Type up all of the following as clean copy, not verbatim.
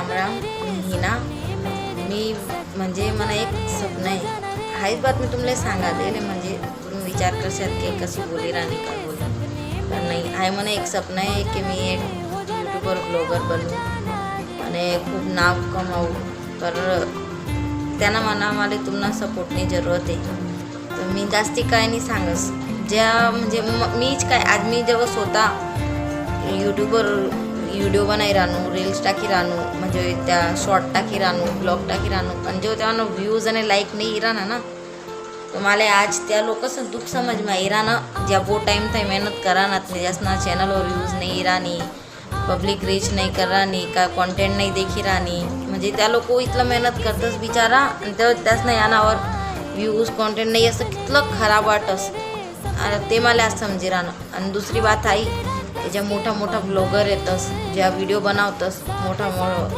राम राम. मी हिना. मी म्हणजे मला एक स्वप्न आहे. हाच बात मी तुम्हाला सांगायला म्हणजे तुम्ही विचार करशात की कशी बोली राणी काय बोली पण नाही आहे. मला एक स्वप्न आहे की मी एक यूट्यूबर ब्लॉगर बनू आणि खूप नाव कमावू. तर त्यांना मला तुम्हाला सपोर्टनी जरूरत आहे. तर मी जास्ती काय नाही सांगस ज्या म्हणजे मीच काय आज मी जेव्हा स्वतः यूट्यूबवर व्हिडिओ बनाई राहणू, रील्स टाकी राहणू, म्हणजे त्या शॉर्ट टाकी राहणू, ब्लॉग टाकी राहणू आणि जेव्हा त्यानं व्ह्यूज आणि लाईक नाही राहणार ना तर मला आज त्या लोकांचं दुःख समजमा राहणं ज्या वो टाईम था मेहनत करा ना त्याच्यासना चॅनलवर व्ह्यूज नाही राहणी, पब्लिक रीच नाही करा का कॉन्टेंट नाही देखी राहणी. म्हणजे त्या लोक इथलं मेहनत करतच बिचारा आणि त्याच नाही यानावर व्ह्यूज कॉन्टेंट नाही असं कितलं खराब वाटस ते मला आज समजे राहणं. आणि दुसरी बात आहे ज्या मोठा ब्लॉगर येतस ज्या व्हिडिओ बनवतस मोठा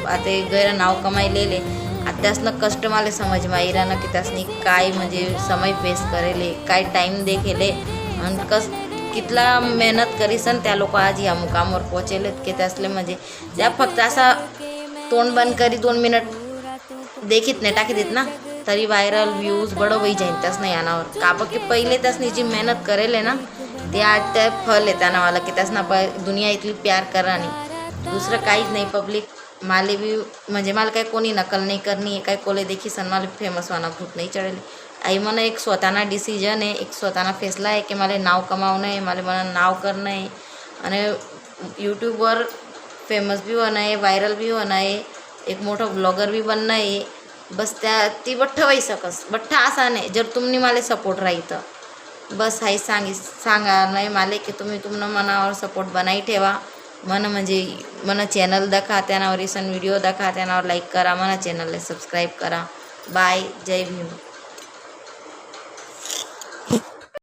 आता गैर नाव कमाईलेले आता त्यासनं कष्ट मला समज राहणं की त्यासनी काय म्हणजे समय वेस्ट करेले काय टाईम देखेले आणि कितला मेहनत करीसन त्या लोक आज या मुकामावर पोचेलेत की त्यासले म्हणजे त्या फक्त असा तोंड बंद करी 2 मिनिट देखीत नाही टाकी देत ना तरी व्हायरल व्ह्यूज बडं होई जाईन त्यास नाही यानावर का की पहिले त्यासनी जी मेहनत करेल ना ते आज त्या फल आहे त्यांना मला की त्यासना दुनिया इथली प्यार करा आणि दुसरं काहीच नाही. पब्लिक माले बी म्हणजे मला काही कोणी नकल नाही करणी काही कोले देखी सन मला फेमस व्हाना खूप नाही चढेल. आई मला एक स्वतःना डिसिजन आहे, एक स्वतःना फैसला आहे की मला नाव कमावणं आहे, मला नाव करणं आहे आणि यूट्यूबवर फेमस बी होणं आहे, व्हायरल बी होणं आहे, एक मोठं ब्लॉगर बी बनणं आहे. बस ती बठ्ठ व्हाई सकस बठ्ठा असा नाही जर तुम्ही मला सपोर्ट राहीत बस हाही सांगा नाही मला की तुम्ही मनावर सपोर्ट बनाई ठेवा. मन चॅनल दाखवा त्यानावर रिसन व्हिडिओ दाखवा त्यानावर लाईक करा, मला चॅनलला सबस्क्राईब करा. बाय. जय भीम.